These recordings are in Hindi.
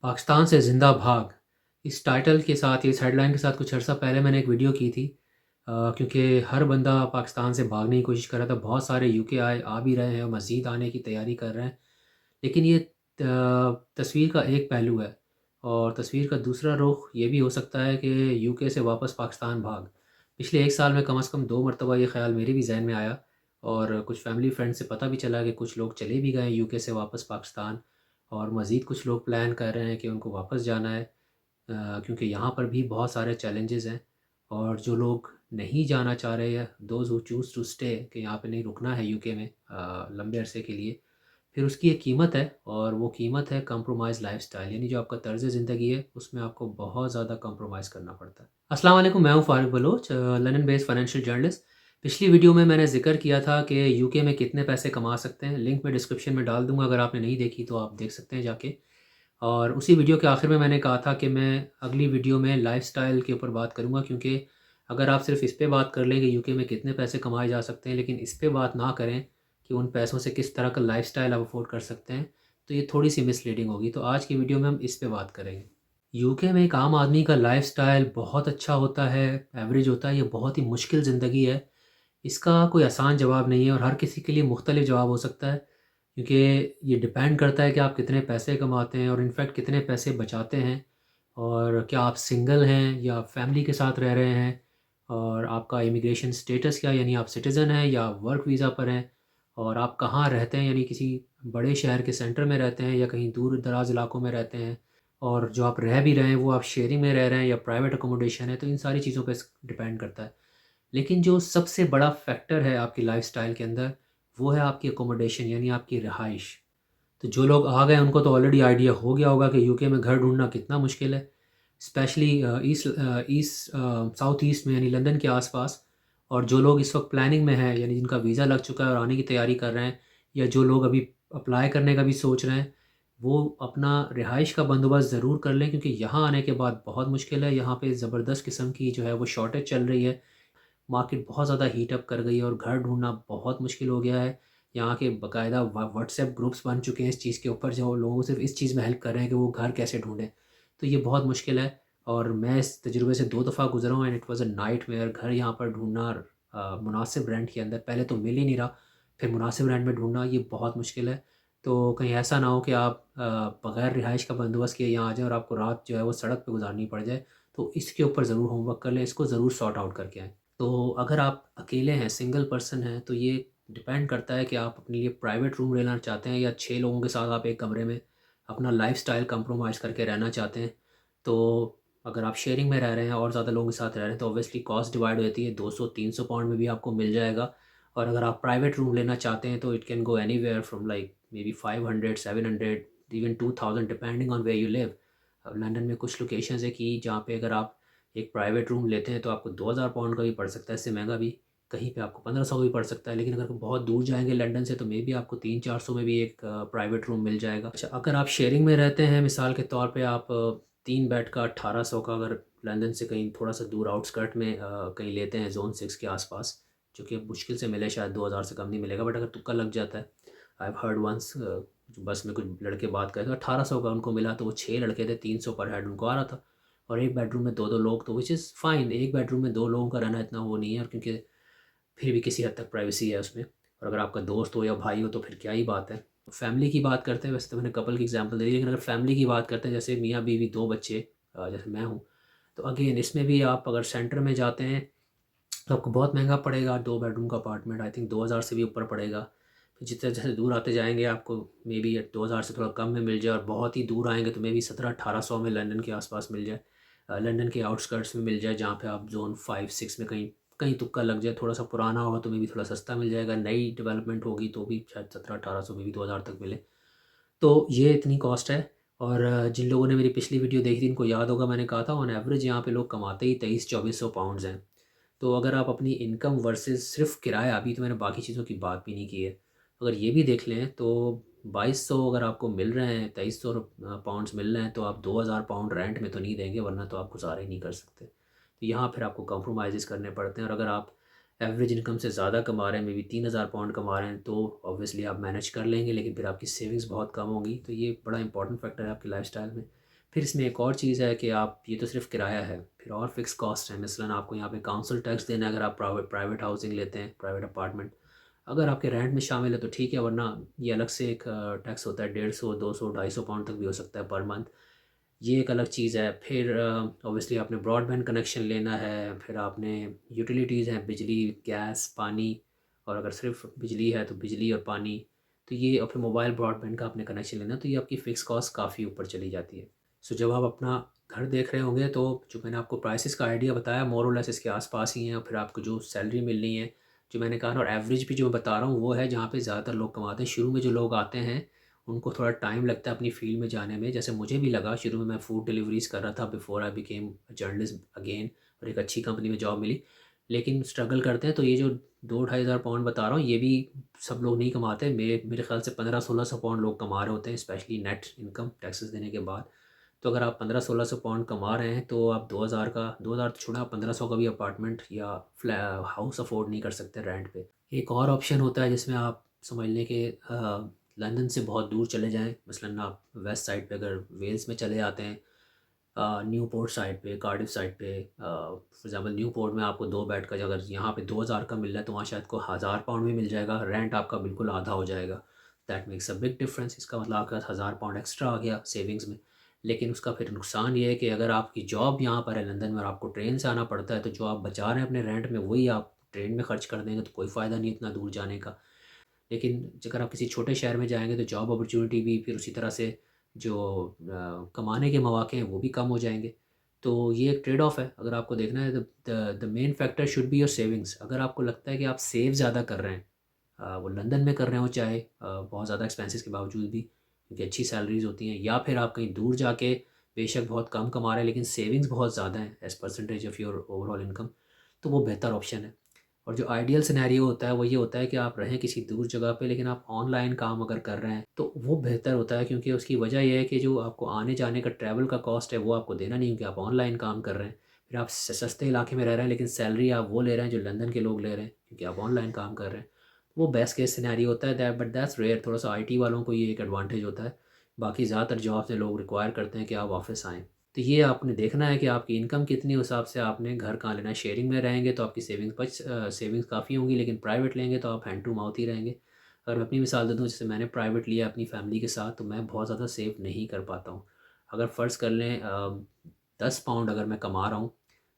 पाकिस्तान से ज़िंदा भाग, इस टाइटल के साथ, इस हेडलाइन के साथ कुछ अर्सा पहले मैंने एक वीडियो की थी। क्योंकि हर बंदा पाकिस्तान से भागने की कोशिश कर रहा था। बहुत सारे यूके आ भी रहे हैं और मज़ीद आने की तैयारी कर रहे हैं। लेकिन ये तस्वीर का एक पहलू है और तस्वीर का दूसरा रुख ये भी हो सकता है कि यूके से वापस पाकिस्तान भाग। पिछले 1 साल में कम से कम 2 मरतबा ये ख़्याल मेरे भी ज़हन में आया और कुछ फ़ैमिली फ्रेंड से पता भी चला कि कुछ लोग चले भी गए हैं यूके से वापस पाकिस्तान और मज़ीद कुछ लोग प्लान कर रहे हैं कि उनको वापस जाना है। क्योंकि यहाँ पर भी बहुत सारे चैलेंजेस हैं और जो लोग नहीं जाना चाह रहे हैं, those who choose to stay, कि यहाँ पे नहीं रुकना है यूके में लंबे अरसे के लिए, फिर उसकी एक कीमत है और वो कीमत है कंप्रोमाइज़ लाइफ़स्टाइल, यानी जो आपका तर्ज़ ज़िंदगी है उसमें आपको बहुत ज़्यादा कंप्रोमाइज़ करना पड़ता है। अस्सलाम वालेकुम, मैं हूँ Farooq Baloch, London based financial journalist. पिछली वीडियो में मैंने ज़िक्र किया था कि यूके में कितने पैसे कमा सकते हैं। लिंक मैं डिस्क्रिप्शन में डाल दूँगा, अगर आपने नहीं देखी तो आप देख सकते हैं जाके। और उसी वीडियो के आखिर में मैंने कहा था कि मैं अगली वीडियो में लाइफ़स्टाइल के ऊपर बात करूँगा, क्योंकि अगर आप सिर्फ़ इस पे बात कर लें कि यूके में कितने पैसे कमाए जा सकते हैं, लेकिन इस पे बात ना करें कि उन पैसों से किस तरह का लाइफ़स्टाइल आप अफ़ोर्ड कर सकते हैं, तो ये थोड़ी-सी मिसलीडिंग होगी। तो आज की वीडियो में हम इस पे बात करेंगे। यूके में एक आम आदमी का लाइफ़स्टाइल बहुत अच्छा होता है, एवरेज होता है, ये बहुत ही मुश्किल ज़िंदगी है। इसका कोई आसान जवाब नहीं है और हर किसी के लिए मुख्तलिफ जवाब हो सकता है, क्योंकि ये डिपेंड करता है कि आप कितने पैसे कमाते हैं और इनफैक्ट कितने पैसे बचाते हैं, और क्या आप सिंगल हैं या फैमिली के साथ रह रहे हैं, और आपका इमिग्रेशन स्टेटस क्या है, यानी आप सिटीज़न हैं या वर्क वीज़ा पर हैं, और आप कहाँ रहते हैं, यानी किसी बड़े शहर के सेंटर में रहते हैं या कहीं दूर दराज इलाकों में रहते हैं, और जो आप रह भी रहे हैं वो आप शेयरिंग में रह रहे हैं या प्राइवेट अकोमोडेशन है। तो इन सारी चीज़ों पे डिपेंड करता है। लेकिन जो सबसे बड़ा फैक्टर है आपकी लाइफ़स्टाइल के अंदर, वो है आपकी अकोमोडेशन, यानी आपकी रिहाइश। तो जो लोग आ गए उनको तो ऑलरेडी आइडिया हो गया होगा कि यूके में घर ढूँढना कितना मुश्किल है, स्पेशली साउथ ईस्ट में, यानी लंदन के आस-पास। और जो लोग इस वक़्त प्लानिंग में हैं, यानी जिनका वीज़ा लग चुका है और आने की तैयारी कर रहे हैं, या जो लोग अभी अप्लाई करने का भी सोच रहे हैं, वो अपना रिहाइश का बंदोबस्त ज़रूर कर लें, क्योंकि यहाँ आने के बाद बहुत मुश्किल है। यहाँ पे ज़बरदस्त किस्म की जो है वो शॉर्टेज चल रही है। मार्केट बहुत ज़्यादा हीट अप कर गई है और घर ढूँढना बहुत मुश्किल हो गया है। यहाँ के बाकायदा व्हाट्सएप ग्रुप्स बन चुके हैं इस चीज़ के ऊपर, जो लोगों को सिर्फ़ इस चीज़ में हेल्प कर रहे हैं कि वो घर कैसे ढूँढें। तो ये बहुत मुश्किल है और मैं इस तजुर्बे से 2 दफ़ा गुज़रा हूँ and it was a nightmare. घर यहाँ पर ढूँढना मुनासिब रेंट के अंदर, पहले तो मिल ही नहीं रहा, फिर मुनासिब रेंट में ढूँढना, ये बहुत मुश्किल है। तो कहीं ऐसा ना हो कि आप बग़ैर रिहाइश का बंदोबस्त किए यहाँ आ जाएँ और आपको रात जो है वो सड़क पे गुज़ारनी पड़ जाए। तो इसके ऊपर ज़रूर होमवर्क कर लें, इसको ज़रूर सॉर्ट आउट करके आएँ। तो अगर आप अकेले हैं, सिंगल पर्सन हैं, तो ये डिपेंड करता है कि आप अपने लिए प्राइवेट रूम लेना चाहते हैं या 6 लोगों के साथ आप एक कमरे में अपना लाइफ़स्टाइल कंप्रोमाइज़ करके रहना चाहते हैं। तो अगर आप शेयरिंग में रह रहे हैं और ज़्यादा लोगों के साथ रह रहे हैं, तो ऑब्वियसली कॉस्ट डिवाइड हो जाती है, 200-300 पाउंड में भी आपको मिल जाएगा। और अगर आप प्राइवेट रूम लेना चाहते हैं तो it can go anywhere from like maybe 500, 700, even 2000 depending on where you live. London में कुछ लोकेशंस है कि जहाँ पे अगर आप एक प्राइवेट रूम लेते हैं तो आपको 2000 पाउंड का भी पड़ सकता है, इससे महंगा भी कहीं पे आपको 1500 का भी पड़ सकता है। लेकिन अगर बहुत दूर जाएँगे लंदन से तो मेबी आपको 300-400 में भी एक प्राइवेट रूम मिल जाएगा। अच्छा, अगर आप शेयरिंग में रहते हैं, मिसाल के तौर पे आप 3 बेड का 1800 का, अगर लंदन से कहीं थोड़ा-सा दूर आउटस्कर्ट में कहीं लेते हैं ज़ोन 6 के आस-पास, जो कि अब मुश्किल से मिले, शायद 2000 से कम नहीं मिलेगा, बट अगर तुक्का लग जाता है, आई हैव हर्ड वन्स, बस में कुछ लड़के बात कर रहे थे, 1800 का उनको मिला, तो वो 6 लड़के थे, 300 पर हेड उनको आ रहा था। और एक बेडरूम में 2-2 लोग, तो व्हिच इज़ फाइन। एक बेडरूम में 2 लोगों का रहना इतना वो नहीं है, और क्योंकि फिर भी किसी हद तक प्राइवेसी है उसमें। और अगर आपका दोस्त हो या भाई हो तो फिर क्या ही बात है। फैमिली की बात करते हैं, वैसे तो मैंने कपल की एग्ज़ाम्पल दे दी, लेकिन अगर फैमिली की बात करते हैं, जैसे मियाँ-बीवी 2 बच्चे, जैसे मैं हूँ, तो अगेन इसमें भी आप अगर सेंटर में जाते हैं तो आपको बहुत महँगा पड़ेगा। 2 बेडरूम का अपार्टमेंट आई थिंक 2000 से भी ऊपर पड़ेगा। फिर जितने जैसे दूर आते जाएँगे आपको मेबी 2000 से थोड़ा कम में मिल जाए, और बहुत ही दूर आएँगे तो मेबी 1700-1800 में लंदन के आस-पास मिल जाए। लंदन के आउटस्कर्ट्स में मिल जाए, जहाँ पे आप ज़ोन 5-6 में कहीं कहीं तुक्का लग जाए। थोड़ा-सा पुराना होगा तो मेबी थोड़ा सस्ता मिल जाएगा, नई डेवलपमेंट होगी तो भी शायद 1700-1800 में भी 2000 तक मिले। तो ये इतनी कॉस्ट है। और जिन लोगों ने मेरी पिछली वीडियो देखी थी उनको याद होगा, मैंने कहा था ऑन एवरेज यहाँ पे लोग कमाते ही 2300-2400 पाउंड्स हैं। तो अगर आप अपनी इनकम वर्सेस सिर्फ किराया, अभी तो मैंने बाकी चीज़ों की बात भी नहीं की है, अगर ये भी देख लें तो 2200 अगर आपको मिल रहे हैं, 2300 पाउंड्स मिल रहे हैं, तो आप 2000 पाउंड रेंट में तो नहीं देंगे, वरना तो आप गुजारा ही नहीं कर सकते। तो यहाँ फिर आपको कॉम्प्रोमाइज़ करने पड़ते हैं। और अगर आप एवरेज इनकम से ज़्यादा कमा रहे हैं, मे बी 3000 पाउंड कमा रहे हैं, तो ऑब्वियसली आप मैनेज कर लेंगे, लेकिन फिर आपकी सेविंग्स बहुत कम होंगी। तो ये बड़ा इंपॉर्टेंट फैक्टर है आपकी लाइफस्टाइल में। फिर इसमें एक और चीज़ है कि आप ये तो सिर्फ किराया है, फिर और फिक्स कॉस्ट है। मसलन आपको यहाँ पे काउंसिल टैक्स देना है अगर आप प्राइवेट हाउसिंग लेते हैं, प्राइवेट अपार्टमेंट। अगर आपके रेंट में शामिल है तो ठीक है, वरना ये अलग से एक टैक्स होता है, 150, 200, 250 पाउंड तक भी हो सकता है पर मंथ। ये एक अलग चीज़ है। फिर ऑब्वियसली आपने ब्रॉडबैंड कनेक्शन लेना है, फिर आपने यूटिलिटीज़ हैं, बिजली, गैस, पानी, और अगर सिर्फ बिजली है तो बिजली और पानी। तो ये, और फिर मोबाइल ब्रॉडबैंड का आपने कनेक्शन लेना, तो ये आपकी फ़िक्स कॉस्ट काफ़ी ऊपर चली जाती है। सो जब आप अपना घर देख रहे होंगे तो जो मैंने आपको प्राइसेस का आइडिया बताया मोर और लेस इसके आसपास ही हैं, और फिर आपको जो सैलरी मिलनी है जो मैंने कहा ना, और एवरेज भी जो मैं बता रहा हूँ वो है जहाँ पे ज़्यादातर लोग कमाते हैं। शुरू में जो लोग आते हैं उनको थोड़ा टाइम लगता है अपनी फ़ील्ड में जाने में, जैसे मुझे भी लगा। शुरू में मैं फ़ूड डिलीवरीज़ कर रहा था before I became journalist again, और एक अच्छी कंपनी में जॉब मिली। लेकिन स्ट्रगल करते हैं तो ये जो 2-2,500 पाउंड बता रहा हूँ ये भी सब लोग नहीं कमाते। मेरे ख़्याल से 1500-1600 पाउंड लोग कमा रहे होते हैं, स्पेशली नेट इनकम टैक्सेस देने के बाद। तो अगर आप 1500-1600 पाउंड कमा रहे हैं तो आप 2000 का, 2000 तो छोड़ा, 1500 का भी अपार्टमेंट या फ्लै हाउस अफोर्ड नहीं कर सकते रेंट पे। एक और ऑप्शन होता है जिसमें आप समझ लें कि लंदन से बहुत दूर चले जाएँ। मसलन आप वेस्ट साइड पे अगर वेल्स में चले जाते हैं, न्यूपोर्ट साइड पे, कार्डिफ साइड पे, फॉर एग्ज़ाम्पल न्यूपोर्ट में आपको 2 बेड का, अगर यहाँ पे 2000 का मिल रहा है तो वहाँ शायद को 1000 पाउंड में मिल जाएगा। रेंट आपका बिल्कुल आधा हो जाएगा। That makes a big difference. इसका मतलब आपके पास 1000 पाउंड एक्स्ट्रा आ गया सेविंग्स में। लेकिन उसका फिर नुकसान ये है कि अगर आपकी जॉब यहाँ पर है लंदन में और आपको ट्रेन से आना पड़ता है, तो जो आप बचा रहे हैं अपने रेंट में वही आप ट्रेन में खर्च कर देंगे, तो कोई फ़ायदा नहीं इतना दूर जाने का। लेकिन अगर आप किसी छोटे शहर में जाएँगे तो जॉब अपॉर्चुनिटी भी, फिर उसी तरह से जो कमाने के मौके हैं वो भी कम हो जाएँगे। तो ये एक ट्रेड ऑफ है। अगर आपको देखना है, the main factor should be your savings. अगर आपको लगता है कि आप सेव ज़्यादा कर रहे हैं, वो लंदन में कर रहे हो चाहे बहुत ज़्यादा एक्सपेंसेस के बावजूद भी, क्योंकि अच्छी सैलरीज़ होती हैं, या फिर आप कहीं दूर जाके बेशक बहुत कम कमा रहे हैं लेकिन सेविंग्स बहुत ज़्यादा हैं as percentage of your overall income, तो वो बेहतर ऑप्शन है। और जो आइडियल सिनेरियो होता है वो ये होता है कि आप रहें किसी दूर जगह पे, लेकिन आप ऑनलाइन काम अगर कर रहे हैं तो वो बेहतर होता है, क्योंकि उसकी वजह ये है कि जो आपको आने जाने का ट्रैवल का कॉस्ट है वो आपको देना नहीं, क्योंकि आप ऑनलाइन काम कर रहे हैं। फिर आप सस्ते इलाके में रह रहे हैं लेकिन सैलरी आप वो ले रहे हैं जो लंदन के लोग ले रहे हैं, क्योंकि आप ऑनलाइन काम कर रहे हैं। वो बेस्ट केस सिनेरियो होता है दैट, बट दैट्स रेयर। थोड़ा सा आईटी वालों को ये एक एडवांटेज होता है। बाकी ज़्यादातर जॉब से लोग रिक्वायर करते हैं कि आप ऑफिस आएँ। तो ये आपने देखना है कि आपकी इनकम कितनी, उस हिसाब से आपने घर कहाँ लेना है। शेयरिंग में रहेंगे तो आपकी सेविंग्स काफ़ी होंगी, लेकिन प्राइवेट लेंगे तो आप हैंड टू माउथ ही रहेंगे। अगर मैं अपनी मिसाल दे दूँ, जैसे मैंने प्राइवेट लिया अपनी फैमिली के साथ, तो मैं बहुत ज़्यादा सेव नहीं कर पाता हूँ। अगर फ़र्ज़ कर लें 10 पाउंड अगर मैं कमा रहा हूँ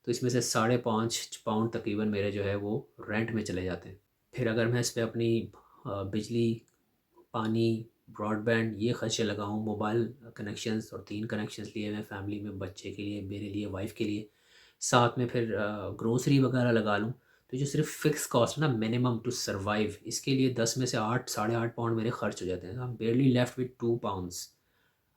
तो इसमें से 5.5 पाउंड तकरीबन मेरे जो है वो रेंट में चले जाते हैं। फिर अगर मैं इस पे अपनी बिजली, पानी, ब्रॉडबैंड ये खर्चे लगाऊँ, मोबाइल कनेक्शंस, और 3 कनेक्शंस लिए मैं फैमिली में, बच्चे के लिए, मेरे लिए, वाइफ़ के लिए, साथ में फिर ग्रोसरी वगैरह लगा लूँ, तो जो सिर्फ़ फ़िक्स कॉस्ट है ना, मिनिमम टू सर्वाइव, इसके लिए 10 में से 8 साढ़े 8 पाउंड मेरे खर्च हो जाते हैं। I am बारली left with 2 pounds.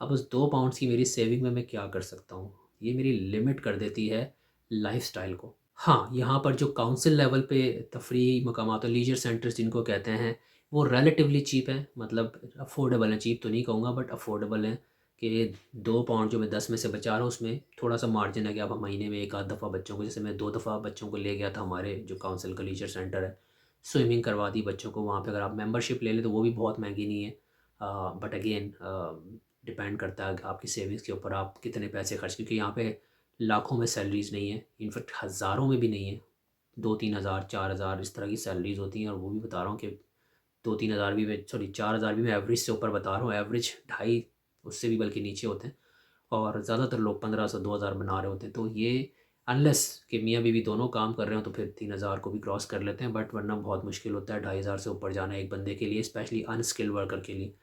अब उस 2 पाउंड्स की मेरी सेविंग में मैं क्या कर सकता हूँ? ये मेरी लिमिट कर देती है लाइफ़स्टाइल को। हाँ, यहाँ पर जो काउंसिल लेवल पे तफ़रीही मकामात और लीजर सेंटर्स जिनको कहते हैं, वो रिलेटिवली चीप हैं, मतलब अफ़ोर्डेबल हैं। चीप तो नहीं कहूँगा बट अफ़ोर्डेबल हैं, कि 2 पाउंड जो मैं 10 में से बचा रहा हूँ उसमें थोड़ा-सा मार्जिन है कि आप महीने में 1 आध दफ़ा बच्चों को, जैसे मैं 2 दफ़ा बच्चों को ले गया था हमारे जो काउंसिल का लीजर सेंटर है, स्विमिंग करवा दी बच्चों को वहाँ पे। अगर आप मेंबरशिप ले लें तो वो भी बहुत महँगी नहीं है। बट अगेन डिपेंड करता है आपकी सेविंग्स के ऊपर, आप कितने पैसे खर्च, क्योंकि यहाँ पे लाखों में सैलरीज़ नहीं है, इनफैक्ट हज़ारों में भी नहीं है। 2-3 हज़ार, 4,000 इस तरह की सैलरीज़ होती हैं, और वो भी बता रहा हूँ कि 2-3 हज़ार भी मैं, सॉरी 4,000 भी मैं एवरेज से ऊपर बता रहा हूँ। एवरेज ढाई, उससे भी बल्कि नीचे होते हैं, और ज़्यादातर लोग 1500 2,000 बना रहे होते हैं। तो ये अनलेस कि मियाँ बीवी दोनों काम कर रहे हो तो फिर 3,000 को भी क्रॉस कर लेते हैं, बट वरना बहुत मुश्किल होता है 2,500 से ऊपर जाना एक बंदे के लिए, स्पेशली अनस्किल्ड वर्कर के लिए।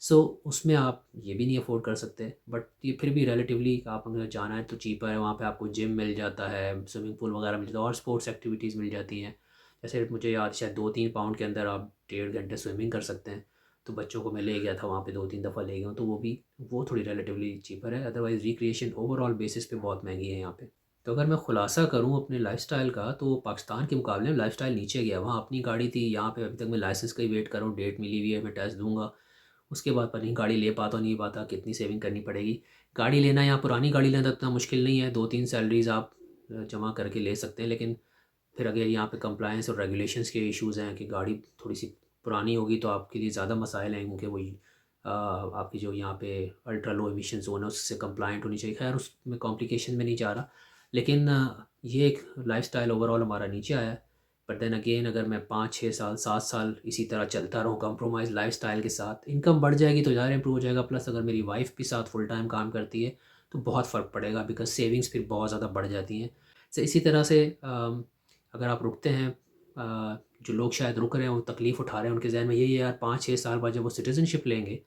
सो उसमें आप ये भी नहीं अफोर्ड कर सकते, बट ये फिर भी रिलेटिवली आप अगर जाना है तो चीपर है। वहाँ पे आपको जिम मिल जाता है, स्विमिंग पूल वगैरह मिल जाता है, और स्पोर्ट्स एक्टिविटीज़ मिल जाती हैं। जैसे मुझे याद, शायद 2-3 पाउंड के अंदर आप 1.5 घंटे स्विमिंग कर सकते हैं। तो बच्चों को मैं ले गया था वहाँ पे, 2-3 दफ़ा ले गया हूँ, तो वो थोड़ी रिलेटिवली चीपर है। अदरवाइज़ रिक्रिएशन ओवरऑल बेसिस पे बहुत महंगी है यहाँ पे। तो अगर मैं खुलासा करूँ अपने लाइफ़स्टाइल का, तो पाकिस्तान के मुकाबले में लाइफ़स्टाइल नीचे गया। वहाँ अपनी गाड़ी थी, यहाँ पे अभी तक मैं लाइसेंस का ही वेट कर रहा हूँ, डेट मिली हुई है, मैं टेस्ट दूँगा। उसके बाद पता नहीं गाड़ी ले पाता नहीं पाता, कितनी सेविंग करनी पड़ेगी। गाड़ी लेना, यहाँ पुरानी गाड़ी लेना तो इतना मुश्किल नहीं है, 2-3 सैलरीज़ आप जमा करके ले सकते हैं। लेकिन फिर अगर यहाँ पे कंप्लायंस और रेगुलेशंस के इश्यूज़ हैं कि गाड़ी थोड़ी-सी पुरानी होगी तो आपके लिए ज़्यादा मसाइल हैं, क्योंकि वही आपकी जो यहाँ पे अल्ट्रा लो एमिशन ज़ोन है उससे कंप्लाइंट होनी चाहिए। खैर उसमें कॉम्प्लिकेशन में नहीं जा रहा, लेकिन ये एक लाइफ़स्टाइल ओवरऑल हमारा नीचे आया है। बट देन अगेन अगर मैं 5-6 साल 7 साल इसी तरह चलता रहूँ कंप्रोमाइज़ लाइफ़स्टाइल के साथ, इनकम बढ़ जाएगी तो ज़्यादा इम्प्रूव हो जाएगा। प्लस अगर मेरी वाइफ़ भी साथ फुल टाइम काम करती है तो बहुत फ़र्क पड़ेगा, बिकॉज़ सेविंग्स फिर बहुत ज़्यादा बढ़ जाती हैं। तो इसी तरह से अगर आप रुकते हैं, जो लोग शायद रुक रहे हैं वो तकलीफ़ उठा रहे हैं, उनके ज़हन में यही है यार 5-6 साल बाद जब वो सिटीज़नशिप लेंगे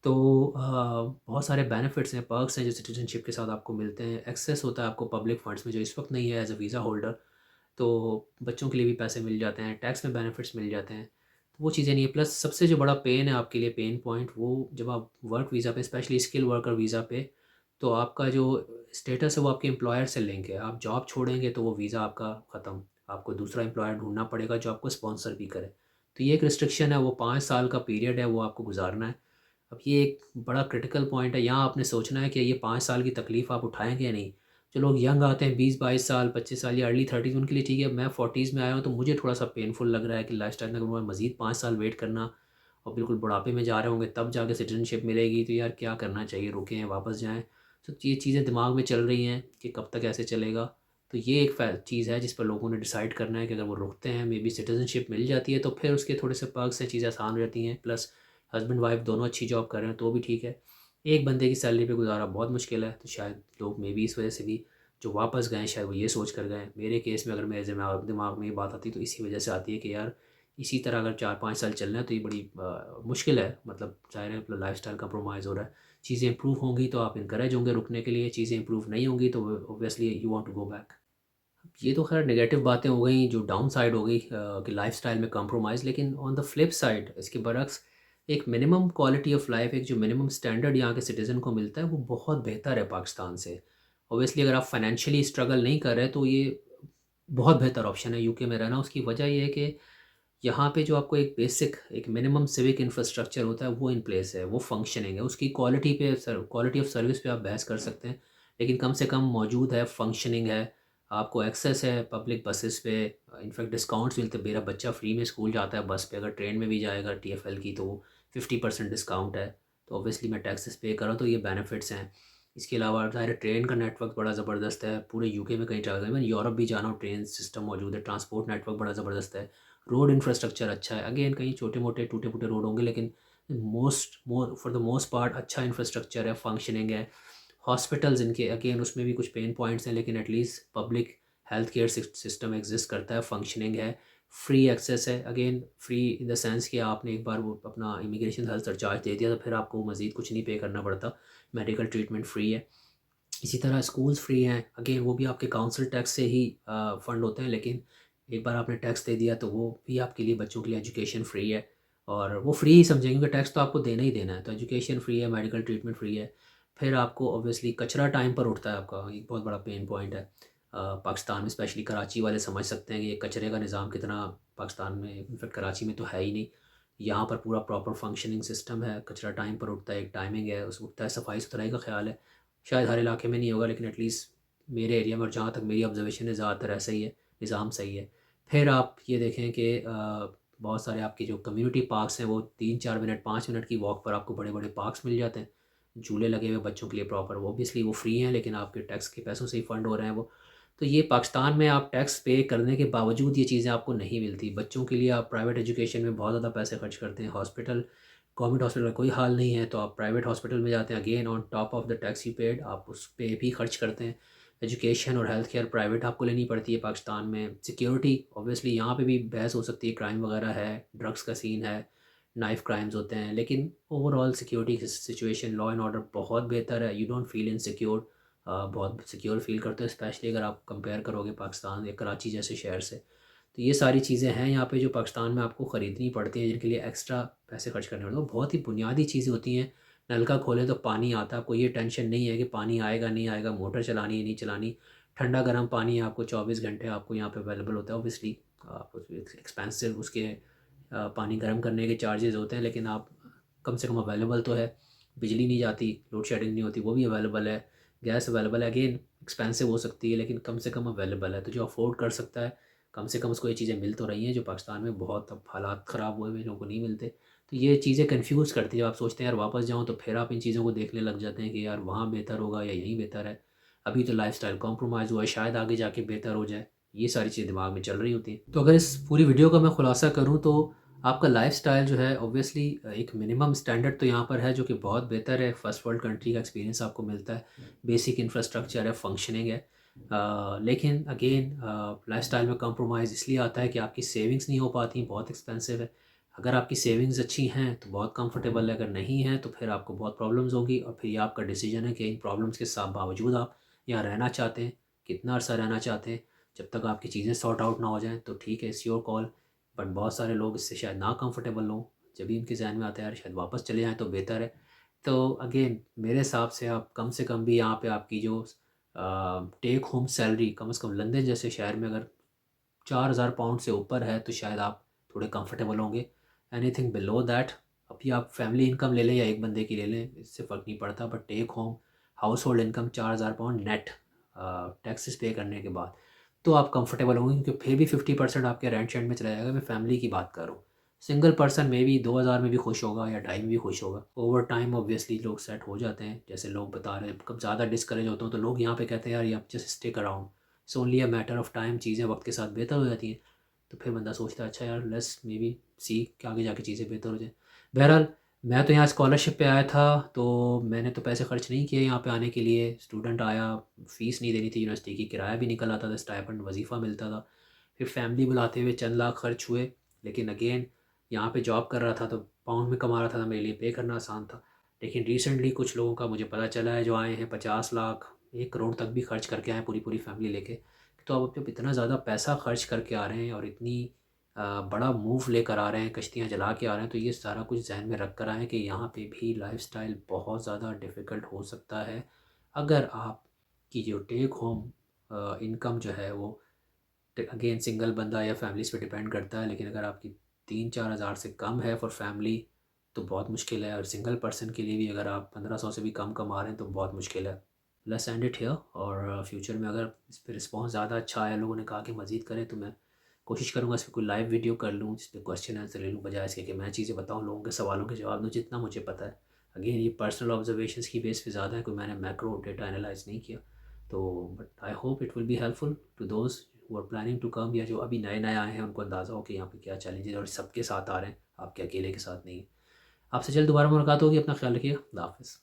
तो बहुत सारे बेनिफिट्स हैं, पर्क्स हैं जो सिटीज़नशिप के साथ आपको मिलते हैं। एक्सेस होता है आपको पब्लिक फ़ंड्स में जो इस वक्त नहीं है एज़ अ वीज़ा होल्डर। तो बच्चों के लिए भी पैसे मिल जाते हैं, टैक्स में बेनिफिट्स मिल जाते हैं। तो वो चीज़ें नहीं है। प्लस सबसे जो बड़ा पेन है आपके लिए, पेन पॉइंट, वो जब आप वर्क वीज़ा पे, स्पेशली स्किल वर्कर वीज़ा पे, तो आपका जो स्टेटस है वो आपके एम्प्लॉयर से लिंक है। आप जॉब छोड़ेंगे तो वो वीज़ा आपका ख़त्म, आपको दूसरा एम्प्लॉयर ढूँढना पड़ेगा जो आपको स्पॉन्सर भी करे। तो ये एक रिस्ट्रिक्शन है, वो 5 साल का पीरियड है, वो आपको गुज़ारना है। अब ये एक बड़ा क्रिटिकल पॉइंट है, यहाँ आपने सोचना है कि ये 5 साल की तकलीफ़ आप उठाएँगे या नहीं। जो लोग यंग आते हैं 20-22 साल, 25 साल या अर्ली 30s, उनके लिए ठीक है। मैं 40s में आया हूँ तो मुझे थोड़ा-सा पेनफुल लग रहा है कि लाइफ़स्टाइल में अगर मैं मज़ीद 5 साल वेट करना और बिल्कुल बुढ़ापे में जा रहे होंगे तब जाके सिटीज़नशिप मिलेगी, तो यार क्या करना चाहिए, रुकें, वापस जाएँ? तो ये चीज़ें दिमाग में चल रही हैं कि कब तक ऐसे चलेगा। तो ये एक चीज़ है जिस पर लोगों ने डिसाइड करना है कि अगर वो रुकते हैं, मे बी सिटीज़नशिप मिल जाती है तो फिर उसके थोड़े से पर्क्स हैं, चीज़ें आसान हो जाती हैं। प्लस हस्बैंड वाइफ दोनों अच्छी जॉब कर रहे हैं तो भी ठीक है। एक बंदे की सैलरी पे गुज़ारा बहुत मुश्किल है, तो शायद लोग मे बी इस वजह से भी जो वापस गए शायद वो ये सोच कर गए। मेरे केस में अगर मेरे दिमाग दिमाग में ये बात आती तो इसी वजह से आती है कि यार इसी तरह अगर 4-5 साल चलना है तो ये बड़ी मुश्किल है। मतलब ज़ाहिर है अपना लाइफ़स्टाइल कंप्रोमाइज़ हो रहा है। चीज़ें इम्प्रूव होंगी तो आप इनकरेज होंगे रुकने के लिए, चीज़ें इम्प्रूव नहीं होंगी तो obviously you want to go back. ये तो खैर नेगेटिव बातें हो गई, जो डाउन साइड हो गई कि लाइफ़स्टाइल में कंप्रोमाइज़। लेकिन ऑन द फ्लिप साइड इसके बरक्स एक मिनिमम क्वालिटी ऑफ लाइफ, एक जो मिनिमम स्टैंडर्ड यहाँ के सिटीज़न को मिलता है वो बहुत बेहतर है पाकिस्तान से। ऑब्वियसली अगर आप फाइनेंशियली स्ट्रगल नहीं कर रहे तो ये बहुत बेहतर ऑप्शन है यूके में रहना। उसकी वजह ये है कि यहाँ पे जो आपको एक बेसिक एक मिनिमम सिविक इंफ्रास्ट्रक्चर होता है वो इन प्लेस है, वो फंक्शनिंग है। उसकी क्वालिटी पे क्वालिटी ऑफ सर्विस पे आप बहस कर सकते हैं, लेकिन कम से कम मौजूद है, फंक्शनिंग है, आपको एक्सेस है पब्लिक बसेस पे। इनफैक्ट डिस्काउंट्स मिलते हैं, मेरा बच्चा फ्री में स्कूल जाता है बस पे, अगर ट्रेन में भी जाएगा टीएफएल की तो 50% डिस्काउंट है। तो ऑब्वियसली मैं टैक्सेस पे कर रहा हूँ तो ये बेनिफिट्स हैं। इसके अलावा ज़ाहिर है ट्रेन का नेटवर्क बड़ा ज़बरदस्त है, पूरे यूके में कहीं ट्रैवल, इवन यूरोप भी जाना हो ट्रेन सिस्टम मौजूद है, ट्रांसपोर्ट नेटवर्क बड़ा ज़बरदस्त है, रोड इंफ्रास्ट्रक्चर अच्छा है। अगेन कहीं छोटे-मोटे टूटे-फूटे रोड होंगे, लेकिन फॉर द मोस्ट पार्ट अच्छा इंफ्रास्ट्रक्चर है, फंक्शनिंग है। हॉस्पिटल्स इनके अगेन उसमें भी कुछ पेन पॉइंट्स हैं, लेकिन at least public health care system exist करता है, फंक्शनिंग है, फ्री एक्सेस है। Again free in the sense कि आपने एक बार वो अपना इमिग्रेशन हेल्थ सरचार्ज दे दिया तो फिर आपको मज़ीद कुछ नहीं पे करना पड़ता, मेडिकल ट्रीटमेंट फ्री है। इसी तरह स्कूल्स फ्री हैं, अगेन वो भी आपके काउंसिल टैक्स से ही फ़ंड होते हैं, लेकिन एक बार आपने टैक्स दे दिया तो वो भी आपके लिए, बच्चों के लिए एजुकेशन फ्री है। और वो फ्री ही समझेंगे क्योंकि टैक्स तो आपको देना ही देना है, तो एजुकेशन फ्री है, मेडिकल ट्रीटमेंट फ्री है। फिर आपको ऑब्वियसली कचरा टाइम पर उठता है, आपका एक बहुत बड़ा पेन पॉइंट है पाकिस्तान में, स्पेशली कराची वाले समझ सकते हैं कि ये कचरे का निज़ाम कितना पाकिस्तान में, इनफैक्ट कराची में तो है ही नहीं। यहाँ पर पूरा प्रॉपर फंक्शनिंग सिस्टम है, कचरा टाइम पर उठता है, एक टाइमिंग है उस उठता है, सफाई सुथराई का ख्याल है। शायद हर इलाके में नहीं होगा, लेकिन एटलीस्ट मेरे एरिया में और जहाँ तक मेरी ऑब्जर्वेशन है ज़्यादातर ऐसा ही है, निज़ाम सही है। फिर आप ये देखें कि बहुत सारे आपके जो कम्युनिटी पार्क्स हैं वो 3-4 मिनट 5 मिनट की वॉक पर आपको बड़े बड़े पार्क्स मिल जाते हैं, झूले लगे हुए बच्चों के लिए प्रॉपर, वो ऑब्वियसली वो फ्री हैं, लेकिन आपके टैक्स के पैसों से ही फ़ंड हो रहे हैं वो। तो ये पाकिस्तान में आप टैक्स पे करने के बावजूद ये चीज़ें आपको नहीं मिलती। बच्चों के लिए आप प्राइवेट एजुकेशन में बहुत ज़्यादा पैसे खर्च करते हैं, हॉस्पिटल, गवर्नमेंट हॉस्पिटल का कोई हाल नहीं है तो आप प्राइवेट हॉस्पिटल में जाते हैं, again on top of the tax you paid आप उस पे भी खर्च करते हैं। एजुकेशन और हेल्थ केयर प्राइवेट आपको लेनी पड़ती है पाकिस्तान में। सिक्योरिटी ऑब्वियसली यहाँ पे भी बहस हो सकती है, क्राइम वगैरह है, ड्रग्स का सीन है, नाइफ क्राइम्स होते हैं, लेकिन overall security situation, law and order बहुत बेहतर है। यू डोंट फील इनसिक्योर, बहुत सिक्योर फील करते हो, स्पेशली अगर आप कंपेयर करोगे पाकिस्तान या कराची जैसे शहर से। तो ये सारी चीज़ें हैं यहाँ पे जो पाकिस्तान में आपको ख़रीदनी पड़ती हैं, जिनके लिए एक्स्ट्रा पैसे खर्च करने पड़ते हैं। वो बहुत ही बुनियादी चीज़ें होती हैं, नल का खोलें तो पानी आता है, आपको ये टेंशन नहीं है कि पानी आएगा नहीं आएगा, मोटर चलानी है नहीं चलानी, ठंडा गर्म पानी आपको 24 घंटे आपको यहाँ पे अवेलेबल होता है। ऑब्वियसली आप एक्सपेंसिव उसके पानी गर्म करने के चार्जेस होते हैं, लेकिन आप कम से कम अवेलेबल तो है। बिजली नहीं जाती, लोड शेडिंग नहीं होती, वो भी अवेलेबल है। गैस अवेलेबल है, अगेन एक्सपेंसिव हो सकती है लेकिन कम से कम अवेलेबल है, तो जो अफोर्ड कर सकता है कम से कम उसको ये चीज़ें मिल तो रही हैं, जो पाकिस्तान में बहुत अब हालात ख़राब हुए हुए लोगों को नहीं मिलते। तो ये चीज़ें कन्फ्यूज़ करती हैं। जब आप सोचते हैं यार वापस जाऊँ, तो फिर आप इन चीज़ों को देखने लग जाते हैं कि यार वहाँ बेहतर होगा या यहीं बेहतर है। अभी तो लाइफ़स्टाइल कॉम्प्रोमाइज़ हुआ है, शायद आगे जाके बेहतर हो जाए। ये सारी चीज़ें दिमाग में चल रही होती हैं। तो अगर इस पूरी वीडियो का मैं खुलासा करूँ, तो आपका लाइफ़स्टाइल जो है ऑब्वियसली एक मिनिमम स्टैंडर्ड तो यहाँ पर है जो कि बहुत बेहतर है। फर्स्ट वर्ल्ड कंट्री का एक्सपीरियंस आपको मिलता है, बेसिक इंफ्रास्ट्रक्चर है, फंक्शनिंग है। लेकिन अगेन लाइफ़स्टाइल में कॉम्प्रोमाइज़ इसलिए आता है कि आपकी सेविंग्स नहीं हो पाती, बहुत एक्सपेंसिव है। अगर आपकी सेविंग्स अच्छी हैं तो बहुत कंफर्टेबल है, अगर नहीं है तो फिर आपको बहुत प्रॉब्लम्स होंगी, और फिर ये आपका डिसीजन है कि इन प्रॉब्लम्स के साथ बावजूद आप यहाँ रहना चाहते हैं, कितना अर्सा रहना चाहते हैं। जब तक आपकी चीज़ें सॉर्ट आउट ना हो जाएँ तो ठीक है, इट्स योर कॉल। बट बहुत सारे लोग इससे शायद ना कंफर्टेबल हों, जब भी उनके ज़हन में आता है यार शायद वापस चले जाएँ तो बेहतर है। तो अगेन मेरे हिसाब से कम भी यहाँ पे आपकी जो टेक होम सैलरी कम से कम लंदन जैसे शहर में अगर 4000 पाउंड से ऊपर है तो शायद आप थोड़े कंफर्टेबल होंगे। एनीथिंग बिलो दैट, अभी आप फैमिली इनकम ले लें या एक बंदे की ले लें, इससे फ़र्क नहीं पड़ता। But take home household income 4000 pound net taxes pay करने के बाद, तो आप कंफर्टेबल होंगे, क्योंकि फिर भी 50% आपके रेंट शेंट में चला जाएगा। मैं फैमिली की बात कर रहा हूँ। सिंगल पर्सन में भी 2000 में भी खुश होगा या ढाई में भी खुश होगा। ओवर टाइम ऑब्वियसली लोग सेट हो जाते हैं, जैसे लोग बता रहे हैं। कब ज़्यादा डिस्करेज होता हूँ तो लोग यहाँ पे कहते हैं यार ये just stick around, it's only a matter of time, चीज़ें वक्त के साथ बेहतर हो जाती हैं। तो फिर बंदा सोचता है अच्छा यार लेट्स मे बी सी कि आगे जाके चीज़ें बेहतर हो जाए। बहरहाल मैं तो यहाँ स्कॉलरशिप पे आया था, तो मैंने तो पैसे खर्च नहीं किए यहाँ पे आने के लिए। स्टूडेंट आया, फ़ीस नहीं देनी थी यूनिवर्सिटी की, किराया भी निकल आता था, स्टाइपेंड वजीफ़ा मिलता था। फिर फैमिली बुलाते हुए चंद लाख खर्च हुए। लेकिन अगेन यहाँ पे जॉब कर रहा था तो पाउंड में कमा रहा था, तो मेरे लिए पे करना आसान था। लेकिन रिसेंटली कुछ लोगों का मुझे पता चला है जो आए हैं 50 लाख 1 करोड़ तक भी खर्च करके आए हैं पूरी पूरी फैमिली लेके। तो अब जब इतना ज़्यादा पैसा खर्च करके आ रहे हैं और इतनी बड़ा मूव लेकर आ रहे हैं, कश्तियाँ जला के आ रहे हैं, तो ये सारा कुछ जहन में रख कर आएँ कि यहाँ पे भी लाइफ़स्टाइल बहुत ज़्यादा डिफ़िकल्ट हो सकता है। अगर आपकी जो टेक होम इनकम जो है वो, अगेन सिंगल बंदा या फैमिलीज़ पे डिपेंड करता है, लेकिन अगर आपकी 3-4 हज़ार से कम है फॉर फैमिली तो बहुत मुश्किल है। और सिंगल पर्सन के लिए भी अगर आप 1500 से भी कम कमा रहे हैं तो बहुत मुश्किल है। Let's end it here. और फ्यूचर में अगर इस पे रिस्पॉन्स ज़्यादा अच्छा आया, लोगों ने कहा कि मज़ीद करें, तो मैं कोशिश करूँगा इस पे कोई लाइव वीडियो कर लूँ जिस पे क्वेश्चन आंसर ले लूँ, बजाय इसके कि मैं चीज़ें बताऊँ, लोगों के सवालों के जवाब दूँ जितना मुझे पता है। अगेन ये पर्सनल ऑब्जर्वेशंस की बेस पे ज़्यादा है, कोई मैंने मैक्रो डेटा एनालाइज़ नहीं किया। तो but I hope it will be helpful to those who are planning to come, या जो अभी नए-नए आए हैं उनको अंदाज़ा हो कि यहाँ पे क्या चैलेंजेस और सबके साथ आ रहे हैं, आपके अकेले के साथ नहीं है। आपसे जल्द दोबारा मुलाकात होगी, अपना ख़्याल रखिएगा। अल्लाह हाफ़िज़।